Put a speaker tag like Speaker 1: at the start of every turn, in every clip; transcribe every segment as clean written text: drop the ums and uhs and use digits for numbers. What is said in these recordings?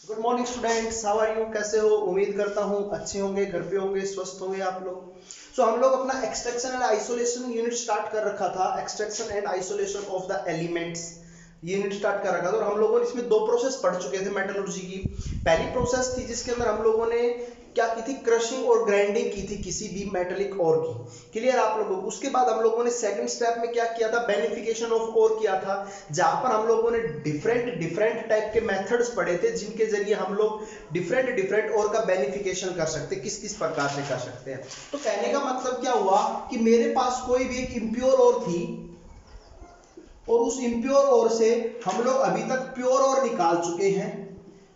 Speaker 1: Good morning students, how are you? कैसे हो? उम्मीद करता हूँ अच्छे होंगे, घर पे होंगे, स्वस्थ होंगे आप लोग। हम लोग अपना extraction and isolation unit start कर रखा था। Extraction and isolation of the elements unit start कर रखा था और हम लोगों ने इसमें दो प्रोसेस पढ़ चुके थे मेटलर्जी की। पहली प्रोसेस थी जिसके अंदर हम लोगों ने क्या की थी, क्रशिंग और ग्राइंडिंग की थी किसी भी मेटेलिक ओर की। क्लियर आप लोगों को? उसके बाद हम लोगों ने सेकंड स्टेप में क्या किया था, बेनिफिकेशन ऑफ ओर किया था, जहां पर हम लोगों ने डिफरेंट डिफरेंट टाइप के मेथड्स पढ़े थे जिनके जरिए हम लोग डिफरेंट डिफरेंट ओर का बेनिफिकेशन कर सकते, किस किस प्रकार से कर सकते हैं। तो कहने का मतलब क्या हुआ कि मेरे पास कोई भी एक इम्प्योर ओर थी और उस इम्प्योर ओर से हम लोग अभी तक प्योर ओर निकाल चुके हैं,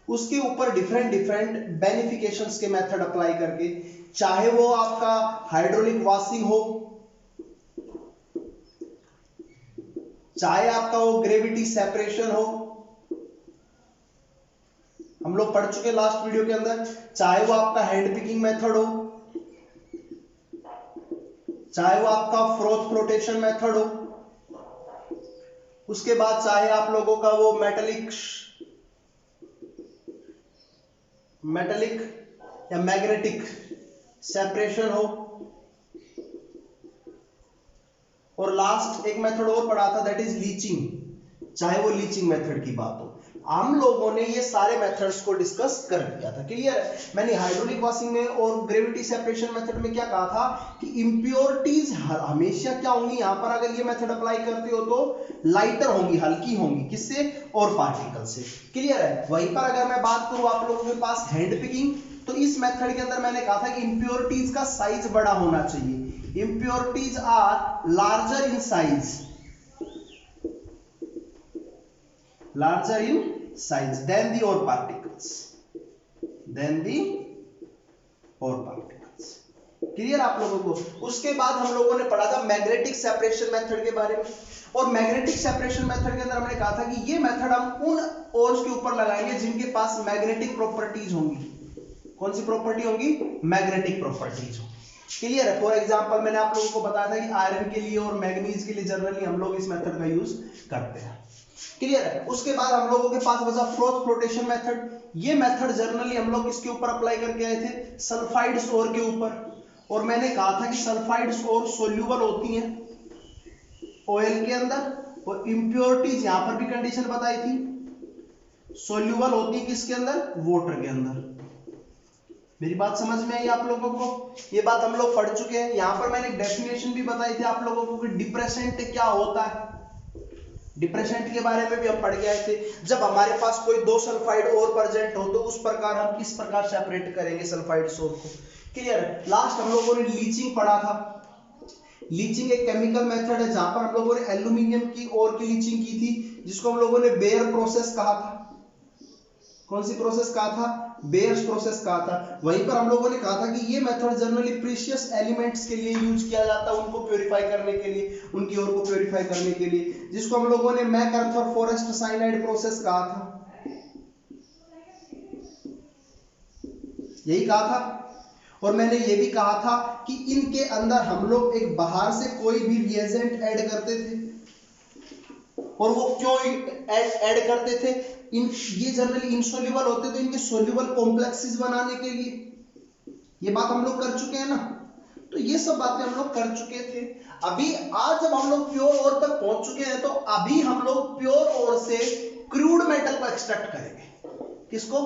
Speaker 1: उसके ऊपर डिफरेंट डिफरेंट बेनिफिकेशंस के मेथड अप्लाई करके, चाहे वो आपका हाइड्रोलिक वॉशिंग हो, चाहे आपका वो ग्रेविटी सेपरेशन हो, हम लोग पढ़ चुके लास्ट वीडियो के अंदर, चाहे वो आपका हैंड पिकिंग मेथड हो, चाहे वो आपका फ्रोथ फ्लोटेशन मेथड हो, उसके बाद चाहे आप लोगों का वो मेटेलिक या मैग्नेटिक सेपरेशन हो, और लास्ट एक मेथड और पढ़ा था दैट इज लीचिंग, चाहे वो लीचिंग मेथड की बात हो। हम लोगों ने ये सारे मेथड्स को डिस्कस कर दिया था। क्लियर है? मैंने हाइड्रोलिक वॉशिंग में और ग्रेविटी सेपरेशन मेथड में क्या कहा था कि इंप्योरिटीज हमेशा क्या होंगी, यहां पर अगर ये मेथड अप्लाई करते हो तो लाइटर होंगी, हल्की होंगी, किससे? और पार्टिकल से। क्लियर है? वहीं पर अगर मैं बात करूं आप लोगों के पास हैंड पिकिंग, तो इस मेथड के अंदर मैंने कहा था कि इंप्योरिटीज का साइज बड़ा होना चाहिए। Impurities are larger in size, larger in size than the ore particles, clear आप लोगों को? उसके बाद हम लोगों ने पढ़ा था मैग्नेटिक सेपरेशन मेथड के बारे में, और मैग्नेटिक सेपरेशन मेथड के अंदर हमने कहा था कि ये मेथड हम उन ओर्स के ऊपर लगाएंगे जिनके पास मैग्नेटिक प्रॉपर्टीज होंगी। कौन सी प्रॉपर्टी होंगी? मैग्नेटिक प्रॉपर्टीज होंगी। क्लियर है? फॉर एग्जांपल मैंने आप लोगों को बताया था कि आयरन के लिए और मैग्नीज के लिए जनरली हम लोग इस मेथड का यूज करते हैं। क्लियर है? उसके बाद हम लोगों के पास बचा फ्रोथ फ्लोटेशन मेथड। ये मेथड जनरली हम लोग किसके ऊपर अप्लाई करके आए थे? सल्फाइड्स ओर के ऊपर। और मैंने कहा था कि सल्फाइड्स ओर सोल्यूबल होती हैं ऑयल के अंदर, और इंप्योरिटीज यहां पर भी कंडीशन बताई थी, सोल्यूबल होती है किसके अंदर? वाटर के अंदर। मेरी बात समझ में आई आप लोगों को? ये बात हम लोग पढ़ चुके हैं। यहां पर मैंने डेफिनेशन भी बताई थी आप लोगों को कि डिप्रेसेंट क्या होता है। डिप्रेसेंट के बारे में भी हम पढ़ के आए थे। जब हमारे पास कोई दो सल्फाइड और प्रेजेंट हो तो उस प्रकार हम किस प्रकार सेपरेट करेंगे सल्फाइड ओर को। क्लियर है? लास्ट हम लोगों ने लीचिंग पढ़ा था। लीचिंग एक केमिकल मेथड है जहां पर हम लोगों ने एल्यूमिनियम की ओर की लीचिंग की थी, जिसको हम लोगों ने बेयर प्रोसेस कहा था। कौन सी प्रोसेस कहा था? बेयर्स प्रोसेस कहा था। वहीं पर हम लोगों ने कहा था कि ये मेथड जनरली प्रीशियस एलिमेंट्स के लिए यूज किया जाता है, उनको प्योरीफाई करने के लिए, उनकी ओर को प्योरीफाई करने के लिए, जिसको हम लोगों ने मैकआर्थर फॉरेस्ट साइनाइड प्रोसेस कहा था। यही कहा था। और मैंने ये भी कहा था कि इनके अंदर हम लोग एक बाहर से कोई भी रिएजेंट ऐड करते थे, और वो क्यों ऐड करते थे? ये जनरली इनसोल्यूबल होते तो इनके सोल्यूबल कॉम्प्लेक्सेस बनाने के लिए। ये बात हम लोग कर चुके हैं ना, तो ये सब बातें हम लोग कर चुके थे। अभी आज जब हम लोग प्योर ओर तक पहुंच चुके हैं, तो अभी हम लोग प्योर ओर से क्रूड मेटल को एक्सट्रैक्ट करेंगे। किसको?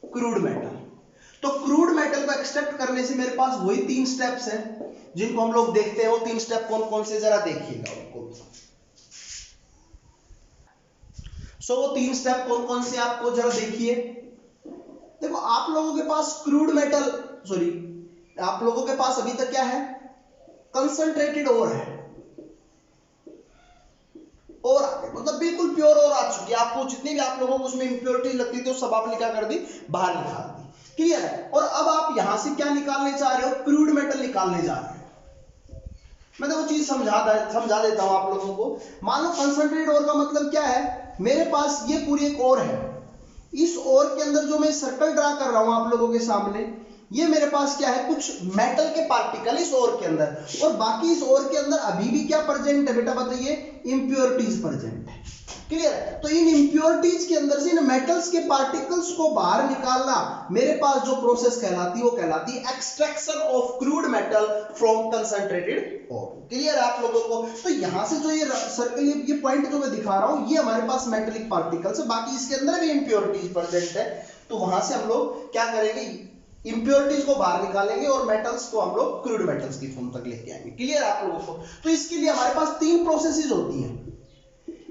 Speaker 1: Crude metal. तो क्रूड मेटल को एक्सट्रैक्ट करने से मेरे पास वही 3 स्टेप्स हैं जिनको हम लोग देखते हैं। वो 3 स्टेप कौन कौन से, जरा देखिएगा उनको। वो 3 स्टेप कौन कौन से आपको जरा देखिए। देखो, आप लोगों के पास क्रूड मेटल, सॉरी, आप लोगों के पास अभी तक क्या है? कंसंट्रेटेड ओर है, और मतलब बिल्कुल प्योर ओर आ चुकी है। आपको जितनी भी आप लोगों को उसमें इंप्योरिटी लगती थी, तो सब आपने क्या कर दी? बाहर निकाल दी। क्लियर है? और अब आप यहां से क्या निकालने चाह रहे हो? क्रूड मेटल निकालने जा रहे हो। मैं तो वो चीज समझा देता हूं आप लोगों को। मान लो कंसंट्रेटेड ओर का मतलब क्या है? मेरे पास ये पूरी एक ओर है, इस ओर के अंदर जो मैं सर्कल ड्रा कर रहा हूं आप लोगों के सामने, ये मेरे पास क्या है? कुछ मेटल के पार्टिकल इस ओर के अंदर, और बाकी इस ओर के अंदर अभी भी क्या प्रेजेंट है बेटा? बताइए, इंप्योरिटीज प्रेजेंट है। क्लियर है? तो इन इम्प्योरिटीज के अंदर से इन मेटल्स के पार्टिकल्स को बाहर निकालना मेरे पास जो प्रोसेस कहलाती है वो कहलाती है extraction of crude metal from concentrated ore. Clear है आप लोगों को? तो यहां से जो ये सर्कल ये पॉइंट जो मैं दिखा रहा हूं ये हमारे पास मेटेलिक पार्टिकल्स है, बाकी इसके अंदर भी इम्प्योरिटीज प्रेजेंट है। तो वहां से हम लोग क्या करेंगे, इंप्योरिटीज को बाहर निकालेंगे और मेटल्स को हम लोग क्रूड मेटल्स की फॉर्म तक लेके आएंगे। क्लियर है आप लोगों को? तो इसके लिए हमारे पास तीन प्रोसेसेस होती हैं।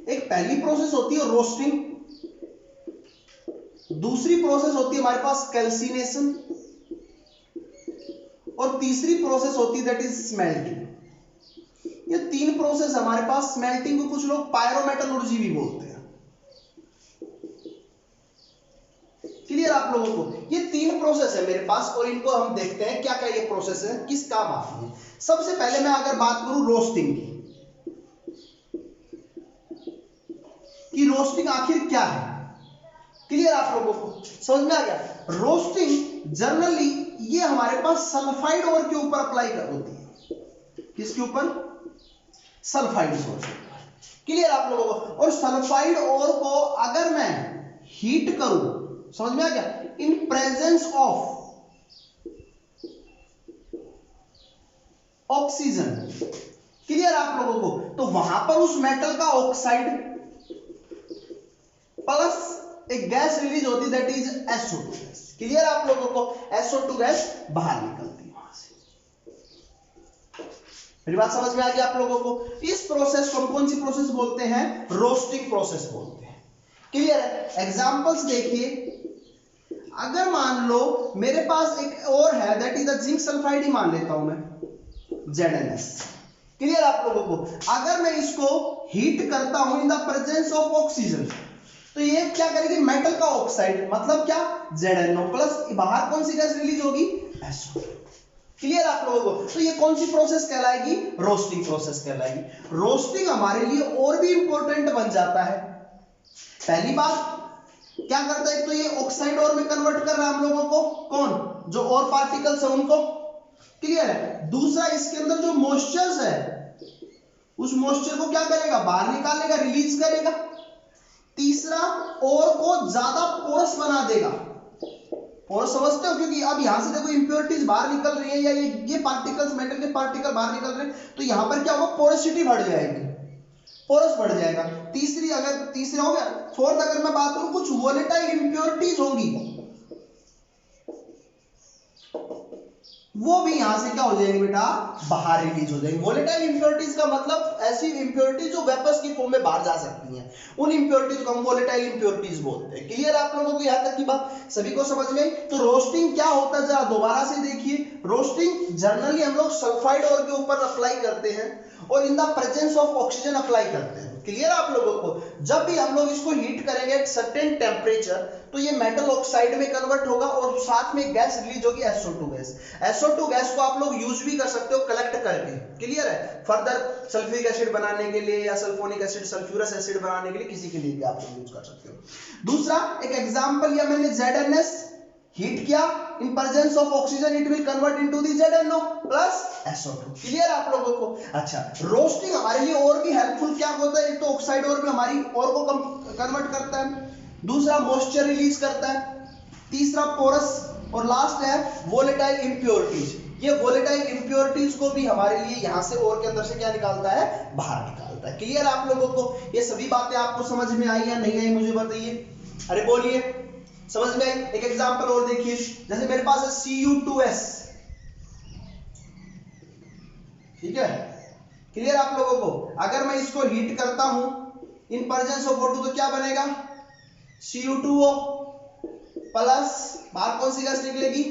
Speaker 1: एक पहली प्रोसेस होती है रोस्टिंग, दूसरी प्रोसेस होती है हमारे पास कैल्सिनेशन और तीसरी प्रोसेस होती है दैट इज स्मेल्टिंग। ये तीन प्रोसेस हमारे पास, स्मेल्टिंग को कुछ लोग पायरोमेटलर्जी भी बोलते हैं। क्लियर आप लोगों को? ये तीन प्रोसेस है मेरे पास और इनको हम देखते हैं क्या क्या ये प्रोसेस है, किस काम आती है। सबसे पहले मैं अगर बात करूं रोस्टिंग की, कि रोस्टिंग आखिर क्या है। क्लियर आप लोगों को समझ में आ गया? रोस्टिंग जनरली ये हमारे पास सल्फाइड ओर के ऊपर अप्लाई कर होती है। किसके ऊपर? Sulphide source. क्लियर आप लोगों को? और सल्फाइड ओर को अगर मैं हीट करूं, समझ में आ गया, in presence of oxygen. Clear आप लोगों को? तो वहां पर उस मेटल का ऑक्साइड प्लस एक गैस रिलीज होती है that is SO2 gas. Clear आप लोगों को? SO2 गैस बाहर निकलती है वहां से। मेरी बात समझ में आ गई आप लोगों को? इस प्रोसेस को हम कौन सी प्रोसेस बोलते हैं? रोस्टिंग प्रोसेस बोलते हैं। क्लियर है? एग्जांपल्स देखिए, अगर मान लो मेरे पास एक और है दैट इज जिंक सल्फाइड ही मान लेता हूं मैं, ZnS। क्लियर आप लोगों को? अगर मैं इसको हीट करता हूं in the presence of oxygen, तो ये क्या करेगी, मेटल का ऑक्साइड, मतलब क्या, ZnO प्लस बाहर कौन सी गैस रिलीज होगी, SO2। क्लियर आप लोगों को? तो ये कौन सी प्रोसेस कहलाएगी, रोस्टिंग प्रोसेस कहलाएगी। रोस्टिंग हमारे लिए और भी इंपॉर्टेंट बन जाता है। पहली बात क्या करता है, एक तो ये ऑक्साइड और में कन्वर्ट कर रहा है हम लोगों को, कौन, जो और पार्टिकल्स है उनको। क्लियर है? दूसरा, इसके अंदर जो मॉइस्चर्स है उस मॉइस्चर को क्या करेगा, बाहर निकालेगा, रिलीज करेगा। तीसरा, और को ज्यादा पोरस बना देगा। पोरस समझते हो? क्योंकि अब यहां से देखो इंप्योरिटीज बाहर निकल रही है, या ये पार्टिकल्स, मेटल के पार्टिकल बाहर निकल रहे हैं, तो यहां पर क्या होगा, पोरोसिटी बढ़ जाएगी, पोरस बढ़ जाएगा। तीसरा हो गया। फोर्थ, अगर मैं बात करूं, कुछ वोलेटाइल इंप्योरिटीज होंगी, वो भी यहां से क्या हो जाएंगे बेटा, बाहर रिलीज हो जाएंगे। वोलेटाइल इंप्योरिटीज का मतलब ऐसी इंप्योरिटीज जो वेपर्स की फॉर्म में बाहर जा सकती हैं, उन इंप्योरिटीज को हम वोलेटाइल इंप्योरिटीज बोलते हैं। क्लियर आप लोगों को? यहां तक की बात सभी को समझ में आई? तो रोस्टिंग क्या होता है, जरा दोबारा से देखिए। रोस्टिंग जनरली हम लोग सल्फाइड ओर के ऊपर अप्लाई करते हैं और in the presence of oxygen apply करते हैं। क्लियर आप लोगों को? जब भी हम लोग इसको हीट करेंगे एट सर्टेन टेम्परेचर, तो ये मेटल ऑक्साइड में कन्वर्ट होगा और साथ में गैस रिलीज होगी, SO2 गैस। SO2 गैस को आप लोग यूज भी कर सकते हो कलेक्ट करके। क्लियर है? फर्दर सल्फ्यूरिक एसिड बनाने के लिए या सल्फोनिक एसिड, सल्फ्यूरस एसिड बनाने के लिए, किसी के लिए भी आप लोग यूज कर सकते हो। दूसरा, एक एग्जांपल लिया मैंने, ZnS हीट किया, in presence of oxygen it will convert into the ZnO plus SO2। Clear आप लोगों को? अच्छा, रोस्टिंग हमारे लिए और भी हेल्पफुल क्या होता है, एक तो ऑक्साइड और में हमारी और को कन्वर्ट करता है, दूसरा मॉइस्चर रिलीज करता है, तीसरा पोरस, और लास्ट है वोलेटाइल इंप्योरिटीज। ये वोलेटाइल इंप्योरिटीज को भी हमारे लिए यहां से और के अंदर से क्या निकालता है, बाहर निकालता है। क्लियर आप लोगों को? ये सभी बातें आपको समझ में आई या नहीं आई, मुझे बताइए। अरे बोलिए, समझ में आई? एक एग्जांपल और देखिए, जैसे मेरे पास है Cu2S। ठीक है? क्लियर आप लोगों को? अगर मैं इसको हीट करता हूं इन प्रेजेंस ऑफ O2, तो क्या बनेगा, Cu2O प्लस बाहर कौन सी गैस निकलेगी,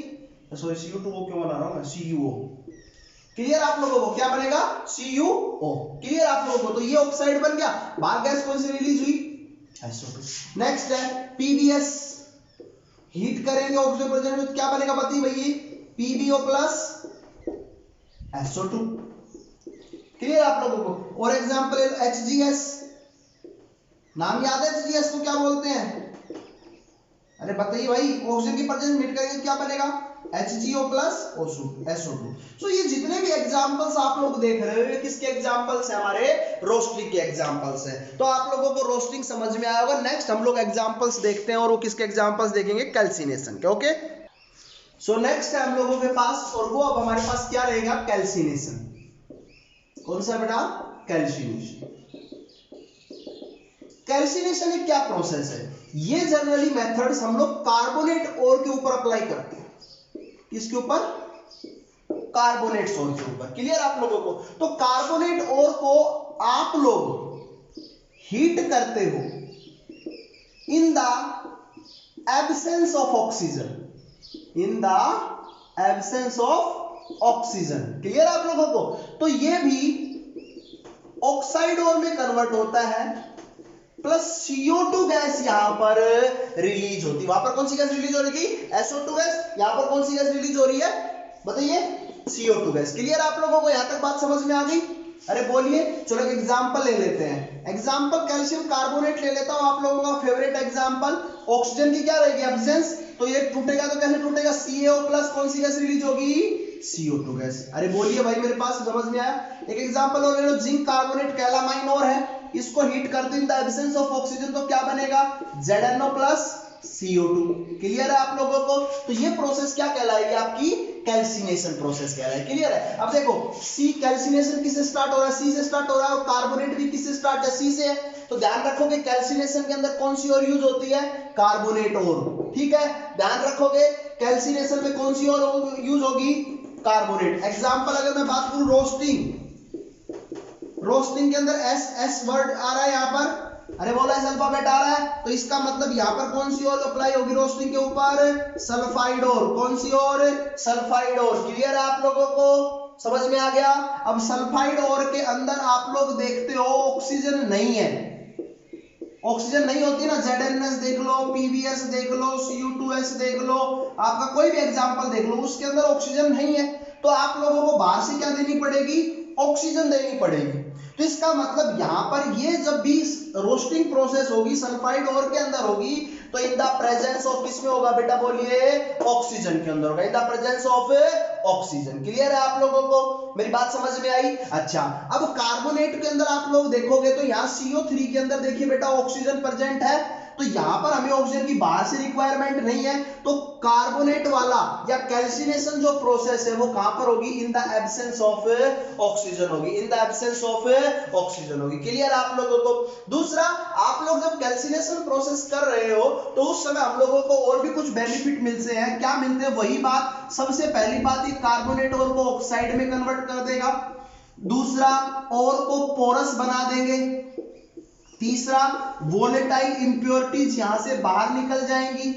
Speaker 1: सॉरी Cu2O क्यों बना रहा हूं मैं, CuO। क्लियर आप लोगों को? क्या बनेगा, CuO। क्लियर आप लोगों को? तो ये ऑक्साइड बन गया, बाहर गैस कौन सी रिलीज हुई, SO2। नेक्स्ट है PbS, हीट करेंगे ऑक्सीजन प्रेजेंट में, तो क्या बनेगा बताइए भैया, PbO प्लस SO2। क्लियर आप लोगों को? और एग्जांपल है HGS, नाम याद है HGS को क्या बोलते हैं, अरे बताइए भाई, ऑक्सीजन की प्रेजेंस मीट करेंगे तो क्या बनेगा, HgO प्लस SO2। सो ये जितने भी एग्जांपल्स आप लोग देख रहे हो ये किसके एग्जांपल्स हैं? हमारे रोस्टिंग के एग्जांपल्स हैं। तो आप लोगों को रोस्टिंग समझ में आया होगा। नेक्स्ट हम लोग एग्जांपल्स देखते हैं और वो किसके एग्जांपल्स देखेंगे? कैल्सिनेशन के। ओके, सो नेक्स्ट है हम लोगों के पास, और वो अब हमारे पास क्या रहेगा? कैल्सिनेशन। कौन सा बेटा? कैल्सिनेशन। कैल्सिनेशन एक क्या प्रोसेस है? ये जनरली मेथड्स हम लोग कार्बोनेट ओर के ऊपर अप्लाई करते हैं। किसके ऊपर? कार्बोनेट ओर के ऊपर। क्लियर आप लोगों को? तो कार्बोनेट ओर को आप लोग हीट करते हो इन the absence of oxygen, in the absence of oxygen. Clear आप लोगों को? तो ये भी ऑक्साइड ओर में कन्वर्ट होता है, प्लस CO2 गैस यहां पर रिलीज होती है। वहां पर कौन सी गैस रिलीज हो रही थी? SO2 gas. यहां पर कौन सी गैस रिलीज हो रही है? बताइए, CO2 गैस। क्लियर आप लोगों को? यहां तक बात समझ में आ गई? अरे बोलिए। चलो एक एग्जांपल ले लेते हैं। एग्जांपल कैल्शियम कार्बोनेट ले लेता हूं, आप लोगों का फेवरेट एग्जांपल। ऑक्सीजन की क्या रहेगी? एब्सेंस। तो ये टूटेगा तो कैसे टूटेगा? CaO प्लस कौन सी गैस रिलीज होगी? CO2 gas. अरे बोलिए भाई, मेरे पास समझ में आया? एक एग्जांपल और ले लो। जिंक कार्बोनेट कैलामाइन और है, इसको हीट कर दो इन द एब्सेंस ऑफ ऑक्सीजन, तो क्या बनेगा? ZnO plus CO2। क्लियर है आप लोगों को? तो ये प्रोसेस क्या कहलाएगी? आपकी कैल्सिनेशन प्रोसेस कहलाएगी। क्लियर है? अब देखो, सी कैल्सिनेशन किससे स्टार्ट हो रहा है? सी से स्टार्ट हो रहा है, और कार्बोनेट भी किससे स्टार्ट है? सी से है। तो ध्यान रखोगे कैल्सिनेशन के अंदर कौन सी ओर यूज होती है? कार्बोनेट ओर। ठीक है, ध्यान रखोगे कैल्सिनेशन में कौन सी ओर यूज होगी? कार्बोनेट। एग्जांपल अगर मैं बात करूं रोस्टिंग, रोस्टिंग के अंदर एस वर्ड आ रहा है यहां पर। अरे बोला एस अल्फाबेट आ रहा है, तो इसका मतलब यहां पर कौन सी ओर अप्लाई होगी रोस्टिंग के ऊपर? Sulphide ore. कौन सी ओर? सल्फाइड ओर। क्लियर है आप लोगों को? समझ में आ गया? अब सल्फाइड ओर के अंदर आप लोग देखते हो ऑक्सीजन नहीं है। ऑक्सीजन नहीं होती ना, ZnS देख लो, PbS देख लो, Cu2S देख लो, आपका कोई भी एग्जांपल देख लो, उसके अंदर ऑक्सीजन नहीं है। तो आप लोगों को बाहर से क्या देनी पड़ेगी? ऑक्सीजन देनी पड़ेगी। तो इसका मतलब यहां पर ये जब भी रोस्टिंग प्रोसेस होगी सल्फाइड ओर के अंदर होगी, तो इन द प्रेजेंस ऑफ किसमें होगा बेटा? बोलिए, ऑक्सीजन के अंदर होगा। In the presence of oxygen. Clear है आप लोगों को? मेरी बात समझ में आई? अच्छा, अब कार्बोनेट के अंदर आप लोग देखोगे तो यहाँ CO3 के अंदर देखिए बेटा ऑक्सीजन प्रेजेंट है, तो यहां पर हमें ऑक्सीजन की बाहर से रिक्वायरमेंट नहीं है। तो कार्बोनेट वाला या कैल्सिनेशन जो प्रोसेस है वो कहां पर होगी? In the absence of oxygen होगी। In the absence of oxygen होगी। क्लियर आप लोगों को? दूसरा, आप लोग जब कैल्सिनेशन प्रोसेस कर रहे हो तो उस समय हम लोगों को और भी कुछ बेनिफिट मिलते हैं। क्या मिलते हैं? वही बात, सबसे पहली बात, ये कार्बोनेट ओर को ऑक्साइड में कन्वर्ट कर देगा। दूसरा, ओर को पोरस बना देंगे। तीसरा, वोलेटाइल इंप्योरिटीज यहां से बाहर निकल जाएंगी।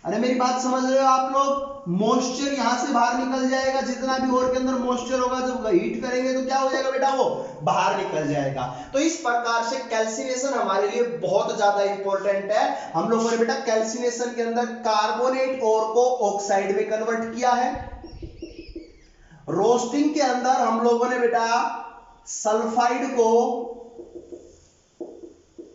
Speaker 1: अरे मेरी बात समझ रहे हो आप लोग? मॉइस्चर यहां से बाहर निकल जाएगा, जितना भी ओर के अंदर मॉइस्चर होगा जब हीट करेंगे तो क्या हो जाएगा बेटा? वो बाहर निकल जाएगा। तो इस प्रकार से कैल्सिनेशन हमारे लिए बहुत ज्यादा इंपॉर्टेंट है। हम लोगों ने बेटा कैल्सिनेशन के अंदर कार्बोनेट ओर को ऑक्साइड में कन्वर्ट किया है। रोस्टिंग के अंदर हम लोगों ने बेटा सल्फाइड को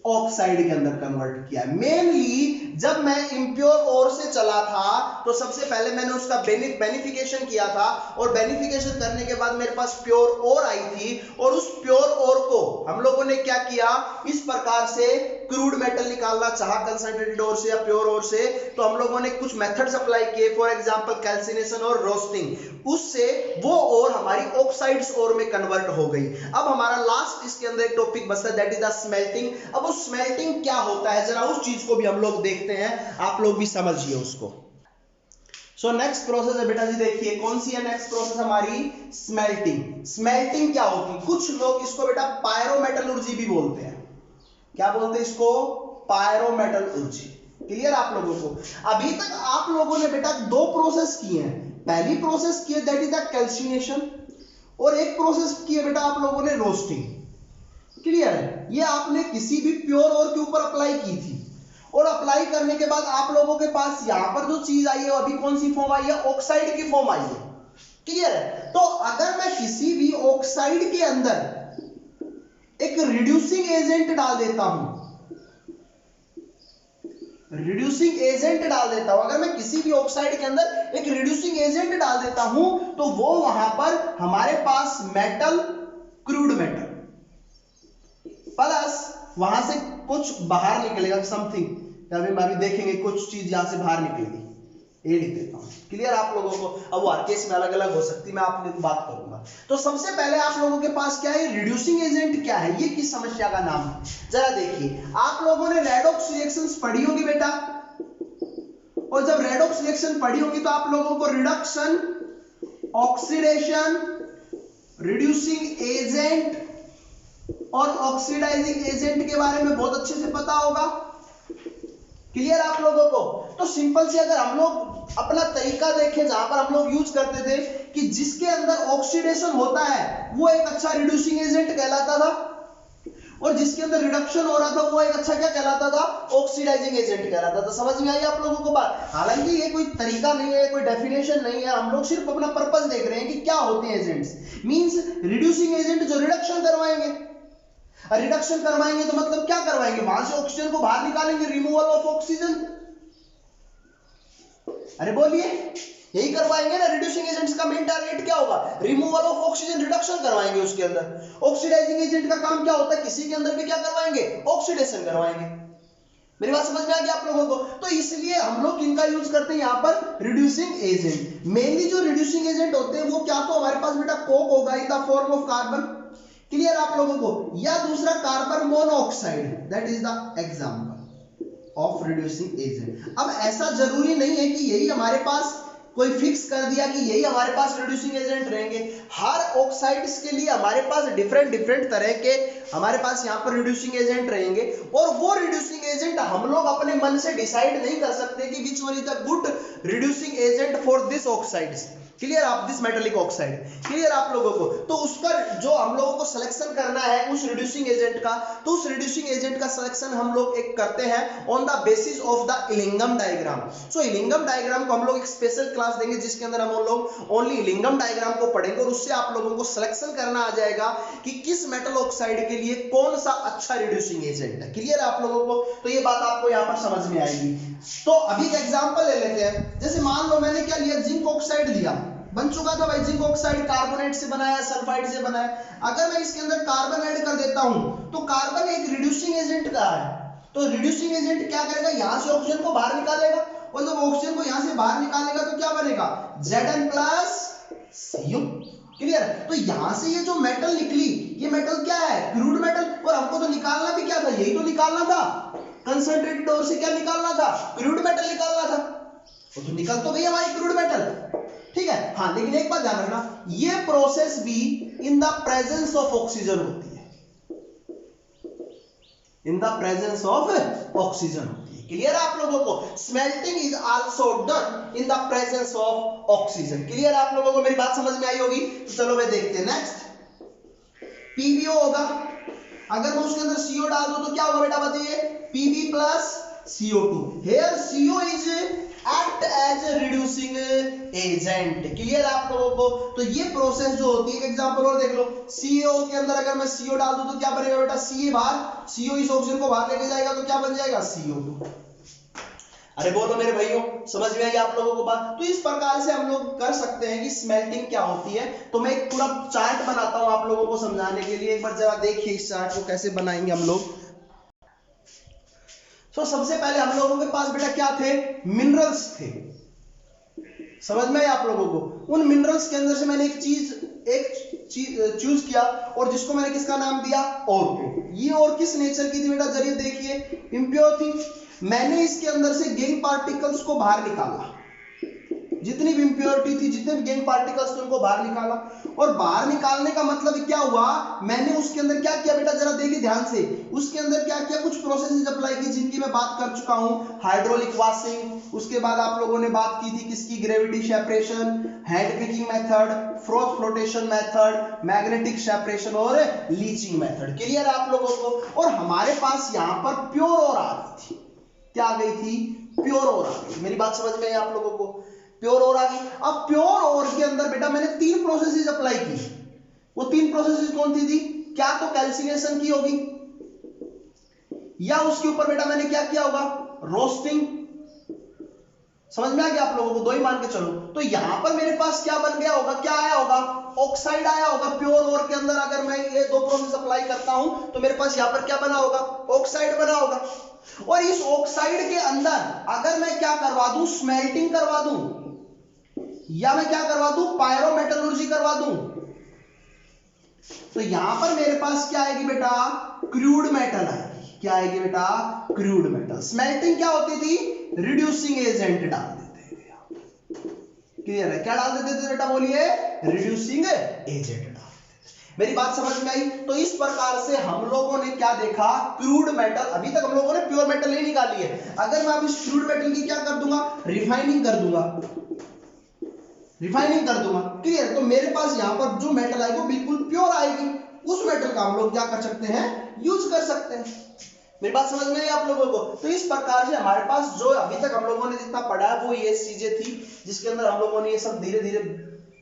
Speaker 1: ऑक्साइड के अंदर कन्वर्ट किया। मेनली जब मैं इंप्योर ओर से चला था तो सबसे पहले मैंने उसका बेनिफिकेशन किया था, और बेनिफिकेशन करने के बाद मेरे पास प्योर ओर आई थी, और उस प्योर ओर को हम लोगों ने क्या किया? इस प्रकार से क्रूड मेटल निकालना चाहा कंसंट्रेटेड ओर से या प्योर ओर से, तो हम लोगों ने कुछ मेथड्स अप्लाई किए, फॉर एग्जांपल कैल्सिनेशन और रोस्टिंग। उससे वो ओर हमारी ऑक्साइड्स ओर में कन्वर्ट हो गई। अब हमारा लास्ट इसके अंदर एक टॉपिक बचता है, दैट इज द स्मेल्टिंग। अब वो स्मेल्टिंग क्या होता है जरा उस चीज को भी हम लोग देखते हैं, आप लोग भी समझिए उसको। सो नेक्स्ट प्रोसेस है बेटा जी, देखिए कौन सी है नेक्स्ट प्रोसेस हमारी? स्मेल्टिंग। स्मेल्टिंग क्या होती है? कुछ लोग इसको बेटा पायरोमेटलर्जी भी बोलते हैं। क्या बोलते हैं इसको? पायरोमेटलर्जी। क्लियर आप लोगों को? अभी तक आप लोगों ने बेटा दो प्रोसेस किए हैं। पहली प्रोसेस की है दैट इज द कैल्सिनेशन, और एक प्रोसेस की है बेटा आप लोगों ने रोस्टिंग। क्लियर है? ये आपने किसी भी प्योर ओर के ऊपर अप्लाई की थी, और अप्लाई करने के बाद आप लोगों के पास यहां पर जो चीज आई है अभी कौन सी फॉर्म आई है? ऑक्साइड की फॉर्म आई है। क्लियर है? तो अगर मैं किसी भी ऑक्साइड के अंदर एक रिड्यूसिंग एजेंट डाल देता हूं, रिड्यूसिंग एजेंट डाल देता हूं, अगर मैं किसी भी ऑक्साइड के अंदर एक रिड्यूसिंग एजेंट डाल देता हूं तो वो वहां पर हमारे पास मेटल, क्रूड मेटल प्लस वहां से कुछ बाहर निकलेगा समथिंग, अभी देखेंगे कुछ चीज यहां से बाहर निकलेगी, ये लिख देता हूं। क्लियर आप लोगों को? अब हर केस में अलग अलग हो सकती है, मैं आपने बात करूंगा। तो सबसे पहले आप लोगों के पास क्या है, रिड्यूसिंग एजेंट क्या है, ये किस समस्या का नाम है जरा देखिए। आप लोगों ने रेडॉक्स रिएक्शंस पढ़ी होगी बेटा, और जब रेडॉक्स रिएक्शन पढ़ी होगी तो आप लोगों को रिडक्शन, ऑक्सीडेशन, रिड्यूसिंग एजेंट और ऑक्सीडाइजिंग एजेंट के बारे में बहुत अच्छे से पता होगा। क्लियर आप लोगों को? तो सिंपल से अगर हम लोग अपना तरीका देखें जहां पर हम लोग यूज करते थे कि जिसके अंदर ऑक्सीडेशन होता है वो एक अच्छा रिड्यूसिंग एजेंट कहलाता था, और जिसके अंदर रिडक्शन हो रहा था वो एक अच्छा क्या कहलाता था, ऑक्सीडाइजिंग एजेंट कहलाता था। समझ में आई आप लोगों को बात? हालांकि ये कोई तरीका नहीं है, कोई डेफिनेशन नहीं है, हम लोग सिर्फ अपना पर्पस देख रहे हैं कि क्या होते हैं एजेंट्स। मींस रिड्यूसिंग एजेंट जो रिडक्शन करवाएंगे, रिडक्शन करवाएंगे तो मतलब क्या करवाएंगे, वहां से ऑक्सीजन को बाहर निकालेंगे, रिमूवल ऑफ ऑक्सीजन। अरे बोलिए, यही करवाएंगे ना। रिड्यूसिंग एजेंट्स का मेन टारगेट क्या होगा, रिमूवल ऑफ ऑक्सीजन, रिडक्शन करवाएंगे उसके अंदर। ऑक्सीडाइजिंग एजेंट का काम क्या होता है, किसी के अंदर भी क्या करवाएंगे, ऑक्सीडेशन करवाएंगे। मेरी बात समझ में आ गई आप लोगों को? तो इसलिए हम लोग इनका यूज करते हैं यहाँ पर, रिड्यूसिंग एजेंट। मेनली जो रिड्यूसिंग एजेंट होते हैं वो क्या, तो हमारे पास बेटा कोक होगा in the form of carbon. Clear आप लोगों को? या दूसरा carbon monoxide, that is the example of reducing agent. अब ऐसा जरूरी नहीं है कि यही हमारे पास कोई फिक्स कर दिया कि यही हमारे पास रिड्यूसिंग एजेंट रहेंगे। हर ऑक्साइड्स के लिए हमारे पास डिफरेंट तरह के हमारे पास यहाँ पर रिड्यूसिंग एजेंट रहेंगे, और वो रिड्यूसिंग एजेंट हम लोग अपने मन से डिसाइड नहीं कर सकते कि which one is the good reducing agent for this oxides. Clear आप, दिस मेटेलिक ऑक्साइड। क्लियर आप लोगों को? तो उसका जो हम लोगों को सिलेक्शन करना है उस रिड्यूसिंग एजेंट का, तो उस रिड्यूसिंग एजेंट का सिलेक्शन हम लोग एक करते हैं on the basis of the Ellingham diagram. So Ellingham diagram को हम लोग एक स्पेशल क्लास देंगे जिसके अंदर हम लोग ओनली इलिंगम डायग्राम को पढ़ेंगे, और उससे आप लोगों को सिलेक्शन करना आ जाएगा कि किस मेटल ऑक्साइड के लिए कौन सा अच्छा रिड्यूसिंग एजेंट है। क्लियर आप लोगों को? तो ये बात आपको यहाँ पर समझ में आएगी। तो अभी एक एग्जांपल ले लेते हैं। जैसे मान लो मैंने क्या लिया, जिंक ऑक्साइड लिया, बन चुका था भाई जिंक ऑक्साइड, कार्बोनेट से बनाया, सल्फाइड से बनाया। अगर मैं इसके अंदर कार्बन ऐड कर देता हूं तो कार्बन एक रिड्यूसिंग एजेंट का है, तो रिड्यूसिंग एजेंट क्या करेगा, यहां से ऑक्सीजन को बाहर निकालेगा, और जब ऑक्सीजन को यहां से बाहर निकालेगा तो क्या बनेगा, Zn+Cu। क्लियर? तो यहां से ये जो मेटल निकली, ये मेटल क्या है, क्रूड मेटल, और हमको तो निकालना भी क्या था, यही तो निकालना था, कंसंट्रेटेड और से क्या निकालना था, क्रूड मेटल निकालना था। तो निकल तो गई हमारी क्रूड मेटल, ठीक है। हाँ, लेकिन एक बात ध्यान रखना, ये प्रोसेस भी in the presence of oxygen होती है, in the presence of oxygen होती है। क्लियर आप लोगों को? Smelting is also done in the presence of oxygen. Clear आप लोगों को? मेरी बात समझ में आई होगी? तो चलो भाई देखते हैं। नेक्स्ट पीबीओ होगा, अगर मैं उसके अंदर CO डाल दूं तो क्या होगा बेटा बताइए, Pb+CO2। Here CO is act as a reducing agent। Clear आप लोगों को? तो ये प्रोसेस जो होती है, एग्जांपल और देख लो, CO के अंदर अगर मैं CO डाल दूं तो क्या बनेगा बेटा, Ca बाहर, CO इस ऑक्सीजन को बाहर लेके जाएगा तो क्या बन जाएगा, CO2। अरे बोलो मेरे भाइयों, समझ में आई आप लोगों को बात? तो इस प्रकार से हम लोग कर सकते हैं कि स्मेल्टिंग क्या होती है। तो मैं एक पूरा चार्ट बनाता हूं आप लोगों को समझाने के लिए, एक बार जरा देखिए इस चार्ट को कैसे बनाएंगे हम लोग। तो सबसे पहले हम लोगों के पास बेटा क्या थे, मिनरल्स थे। समझ में आया आप लोगों को? उन मिनरल्स के अंदर से मैंने एक चीज चूज किया, और जिसको मैंने किसका नाम दिया, और को। ये और किस नेचर की थी बेटा, जरिए देखिए, इम्प्योर थी। मैंने इसके अंदर से गैंग पार्टिकल्स को बाहर निकाला, जितनी भी इंप्योरिटी थी, जितने भी गैंग पार्टिकल्स थे उनको बाहर निकाला। और बाहर निकालने का मतलब क्या हुआ, मैंने उसके अंदर क्या किया बेटा, जरा देखिए ध्यान से, उसके अंदर क्या किया, कुछ प्रोसेसेस अप्लाई की जिनकी मैं बात कर चुका हूं, हाइड्रोलिक वॉशिंग, उसके बाद आप लोगों ने बात की थी किसकी, gravity separation, hand picking method, froth flotation method, magnetic separation और लीचिंग मेथड। क्लियर आप लोगों को? और हमारे पास यहां पर प्योर और आ गई थी, क्या आ गई थी, प्योर और आ गई। मेरी बात समझ में आई आप लोगों को? प्योर और आ गई। अब प्योर और के अंदर बेटा मैंने 3 प्रोसेसेस अप्लाई की। वो 3 प्रोसेसेस कौन सी थी, क्या तो कैल्सिनेशन की होगी, या उसके ऊपर बेटा मैंने क्या किया होगा, रोस्टिंग। समझ में आ गया आप लोगों को, दो ही मान के चलो। तो यहां पर मेरे पास क्या बन गया होगा, क्या आया होगा, ऑक्साइड आया होगा। प्योर ओर के अंदर अगर मैं ये दो प्रोसेस अप्लाई करता हूं तो मेरे पास यहां पर क्या बना होगा, ऑक्साइड बना होगा। और इस ऑक्साइड के अंदर अगर मैं क्या करवा दूं, स्मेल्टिंग करवा दूं, या मैं क्या करवा दूं, पायरोमेटलर्जी करवा दूं, तो यहां पर मेरे पास क्या आएगी बेटा, क्रूड मेटल आएगी। क्या आएगी बेटा, क्रूड मेटल। स्मेल्टिंग क्या होती थी, रिड्यूसिंग एजेंट डाल देते थे। क्लियर है, क्या डाल देते थे बेटा, बोलिए, रिड्यूसिंग एजेंट डाल देते। मेरी बात समझ में आई। तो इस प्रकार से हम लोगों ने क्या देखा, क्रूड मेटल। अभी तक हम लोगों ने प्योर मेटल नहीं निकाली है। अगर मैं अब इस क्रूड मेटल की क्या कर दूंगा, रिफाइनिंग कर दूंगा, रिफाइनिंग कर दूंगा। क्लियर। तो मेरे पास यहां पर जो मेटल आएगी वो बिल्कुल प्योर आएगी। उस मेटल का हम लोग क्या कर सकते हैं, यूज कर सकते हैं। मेरी बात समझ में आई आप लोगों को। तो इस प्रकार से हमारे पास जो अभी तक हम लोगों ने जितना पढ़ा है वो ये चीजें थी, जिसके अंदर हम लोगों ने ये सब धीरे धीरे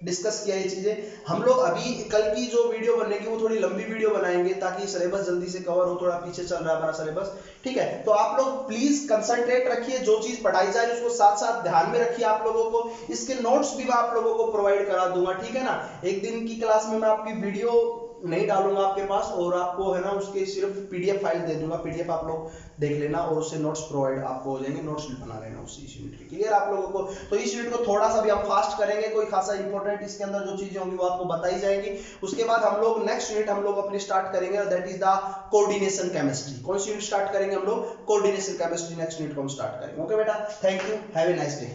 Speaker 1: डिस्कस किया ये चीजें। हम लोग अभी कल की जो वीडियो बनेगी वो थोड़ी लंबी वीडियो बनाएंगे ताकि सिलेबस जल्दी से कवर हो, थोड़ा पीछे चल रहा है हमारा सिलेबस। ठीक है, तो आप लोग प्लीज कंसंट्रेट रखिए, जो चीज पढ़ाई जा रही है उसको साथ साथ ध्यान में रखिए आप लोगों को। इसके नोट्स भी मैं आप लोगों को प्रोवाइड करा दूंगा, ठीक है ना। एक दिन की क्लास में मैं आपकी वीडियो नहीं डालूंगा आपके पास, और आपको है ना उसके सिर्फ पीडीएफ फाइल दे दूंगा। पीडीएफ आप लोग देख लेना और उससे नोट्स प्रोवाइड आपको हो जाएंगे, नोट्स भी बना लेना उसी इस यूनिट के। क्लियर आप लोगों को। तो इस यूनिट को थोड़ा सा भी हम फास्ट करेंगे, कोई खासा इंपॉर्टेंट इसके अंदर जो चीजें होंगी वो आपको बताई जाएंगी। उसके बाद हम लोग नेक्स्ट यूनिट हम लोग अपनी स्टार्ट करेंगे, that is the coordination chemistry. कौन सी यूनिट स्टार्ट करेंगे हम लोग, कोऑर्डिनेशन केमिस्ट्री। नेक्स्ट यूनिट को हम स्टार्ट करेंगे। ओके बेटा, thank you, have a nice day.